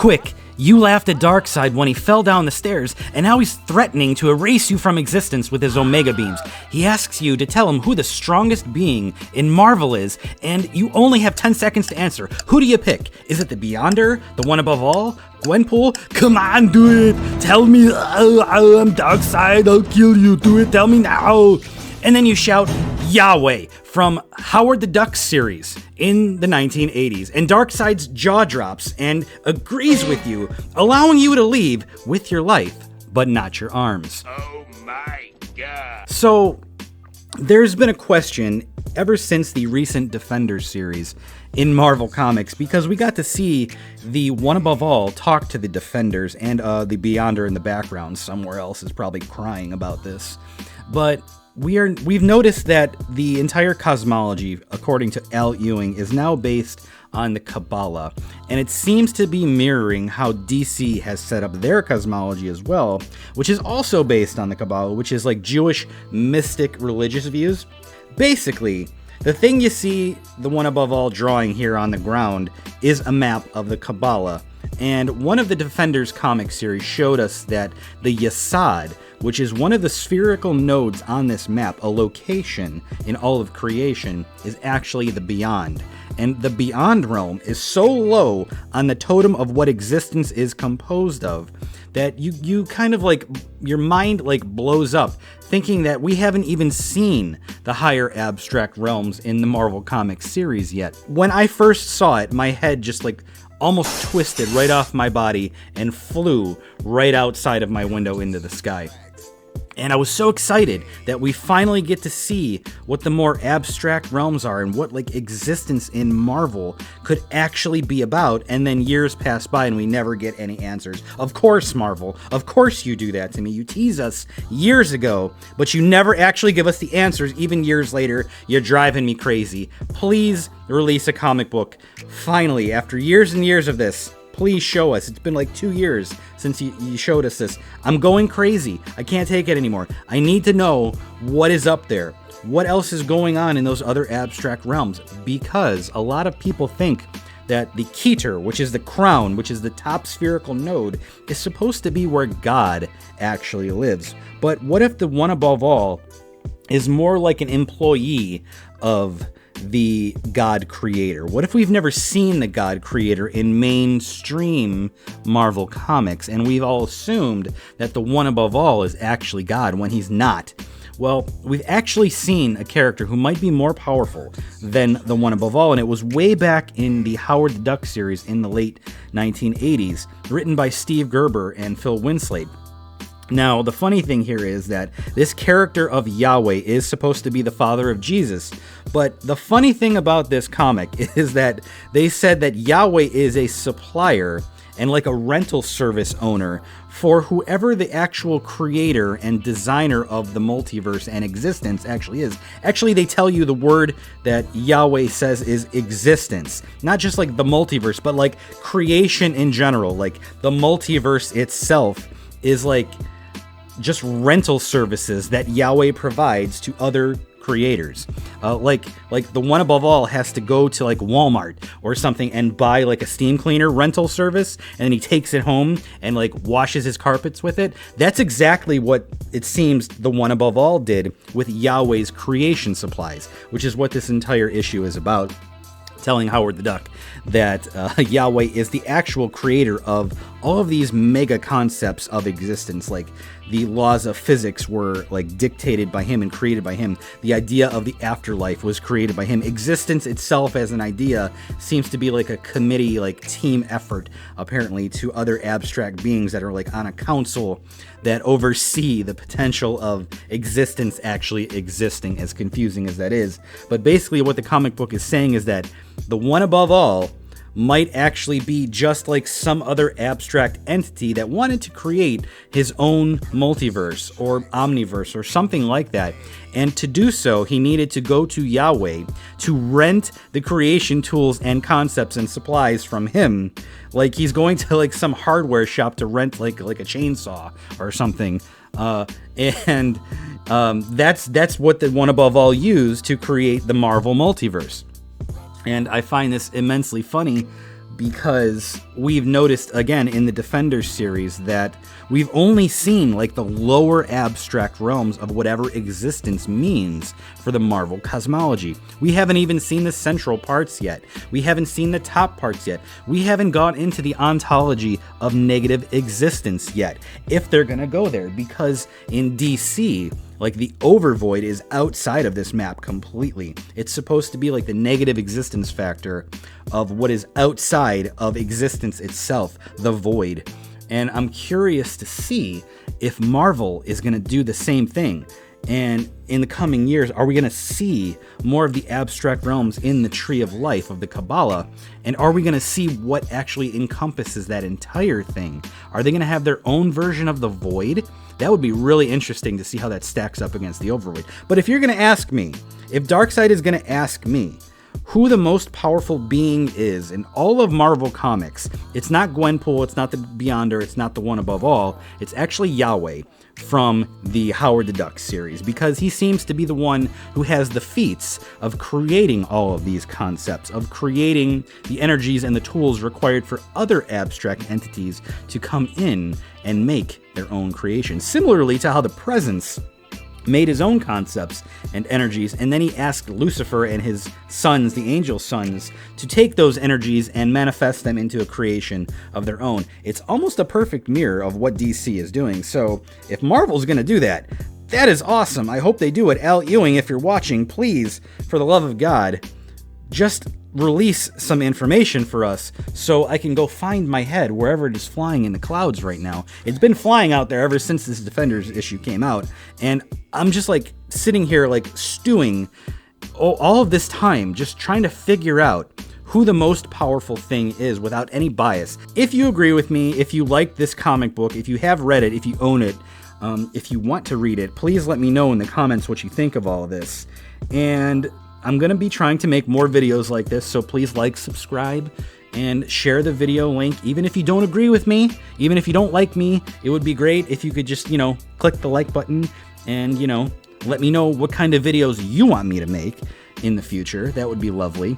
Quick, you laughed at Darkseid when he fell down the stairs, and now he's threatening to erase you from existence with his Omega beams. He asks you to tell him who the strongest being in Marvel is, and you only have 10 seconds to answer. Who do you pick? Is it the Beyonder? The one above all? Gwenpool? Come on, do it! Tell me, I'm Darkseid, I'll kill you, do it, tell me now! And then you shout, Yahweh, from Howard the Duck series in the 1980s. And Darkseid's jaw drops and agrees with you, allowing you to leave with your life, but not your arms. Oh my God. So, there's been a question ever since the recent Defenders series in Marvel Comics, because we got to see the One Above All talk to the Defenders, and the Beyonder in the background somewhere else is probably crying about this. But we've noticed that the entire cosmology, according to Al Ewing, is now based on the Kabbalah, and it seems to be mirroring how DC has set up their cosmology as well, which is also based on the Kabbalah, which is like Jewish mystic religious views. Basically, the thing you see the One Above All drawing here on the ground is a map of the Kabbalah, and one of the Defenders comic series showed us that the Yesod, which is one of the spherical nodes on this map, a location in all of creation, is actually the Beyond. And the Beyond realm is so low on the totem of what existence is composed of that you kind of like, your mind like blows up, thinking that we haven't even seen the higher abstract realms in the Marvel Comics series yet. When I first saw it, my head just like almost twisted right off my body and flew right outside of my window into the sky. And I was so excited that we finally get to see what the more abstract realms are and what like existence in Marvel could actually be about. And then years pass by and we never get any answers. Of course, Marvel, of course you do that to me. You tease us years ago, but you never actually give us the answers. Even years later, you're driving me crazy. Please release a comic book. Finally, after years and years of this, please show us. It's been like 2 years since you showed us this. I'm going crazy. I can't take it anymore. I need to know what is up there. What else is going on in those other abstract realms? Because a lot of people think that the Keter, which is the crown, which is the top spherical node, is supposed to be where God actually lives. But what if the One Above All is more like an employee of the God Creator? What if we've never seen the God Creator in mainstream Marvel Comics, and we've all assumed that the One Above All is actually God when he's not? Well, we've actually seen a character who might be more powerful than the One Above All, and it was way back in the Howard the Duck series in the late 1980s, written by Steve Gerber and Phil Winslade. Now, the funny thing here is that this character of Yahweh is supposed to be the father of Jesus, but the funny thing about this comic is that they said that Yahweh is a supplier and like a rental service owner for whoever the actual creator and designer of the multiverse and existence actually is. Actually, they tell you the word that Yahweh says is existence. Not just like the multiverse, but like creation in general. Like the multiverse itself is like just rental services that Yahweh provides to other creators. Like the One Above All has to go to like Walmart or something and buy like a steam cleaner rental service, and then he takes it home and like washes his carpets with it. That's exactly what it seems the One Above All did with Yahweh's creation supplies, which is what this entire issue is about. Telling Howard the Duck that Yahweh is the actual creator of all of these mega concepts of existence. Like the laws of physics were like dictated by him and created by him. The idea of the afterlife was created by him. Existence itself as an idea seems to be like a committee, like team effort, apparently, to other abstract beings that are like on a council that oversee the potential of existence actually existing, as confusing as that is. But basically what the comic book is saying is that the One Above All might actually be just like some other abstract entity that wanted to create his own multiverse or omniverse or something like that. And to do so, he needed to go to Yahweh to rent the creation tools and concepts and supplies from him. Like he's going to like some hardware shop to rent like a chainsaw or something. That's what the One Above All used to create the Marvel multiverse. And I find this immensely funny because we've noticed, again, in the Defenders series that we've only seen like the lower abstract realms of whatever existence means for the Marvel cosmology. We haven't even seen the central parts yet. We haven't seen the top parts yet. We haven't gone into the ontology of negative existence yet, if they're gonna go there, because in DC, like, the overvoid is outside of this map completely. It's supposed to be like the negative existence factor of what is outside of existence itself, the void. And I'm curious to see if Marvel is going to do the same thing. And in the coming years, are we going to see more of the abstract realms in the Tree of Life of the Kabbalah? And are we going to see what actually encompasses that entire thing? Are they going to have their own version of the void? That would be really interesting to see how that stacks up against the overvoid. But if you're going to ask me, if Darkseid is going to ask me who the most powerful being is in all of Marvel Comics, it's not Gwenpool, it's not the Beyonder, it's not the One Above All, it's actually Yahweh from the Howard the Duck series, because he seems to be the one who has the feats of creating all of these concepts, of creating the energies and the tools required for other abstract entities to come in and make their own creations. Similarly to how the Presence made his own concepts and energies, and then he asked Lucifer and his sons, the angel sons, to take those energies and manifest them into a creation of their own. It's almost a perfect mirror of what DC is doing. So if Marvel's going to do that, that is awesome. I hope they do it. Al Ewing, if you're watching, please, for the love of God, just release some information for us so I can go find my head wherever it is flying in the clouds right now. It's been flying out there ever since this Defenders issue came out, and I'm just like sitting here like stewing all of this time just trying to figure out who the most powerful thing is without any bias. If you agree with me, if you like this comic book, if you have read it, if you own it, if you want to read it, please let me know in the comments what you think of all of this. And I'm going to be trying to make more videos like this, so please like, subscribe, and share the video link. Even if you don't agree with me, even if you don't like me, it would be great if you could just, click the like button and, let me know what kind of videos you want me to make in the future. That would be lovely.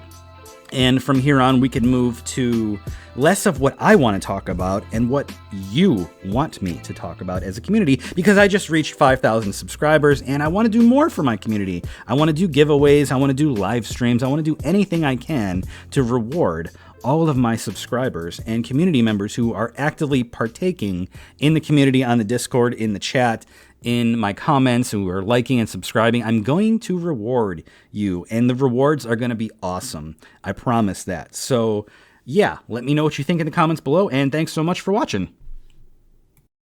And from here on, we can move to less of what I want to talk about and what you want me to talk about as a community, because I just reached 5,000 subscribers and I want to do more for my community. I want to do giveaways. I want to do live streams. I want to do anything I can to reward all of my subscribers and community members who are actively partaking in the community, on the Discord, in the chat, in my comments, who are liking and subscribing. I'm going to reward you, and the rewards are going to be awesome. I promise that. So yeah, let me know what you think in the comments below, and thanks so much for watching.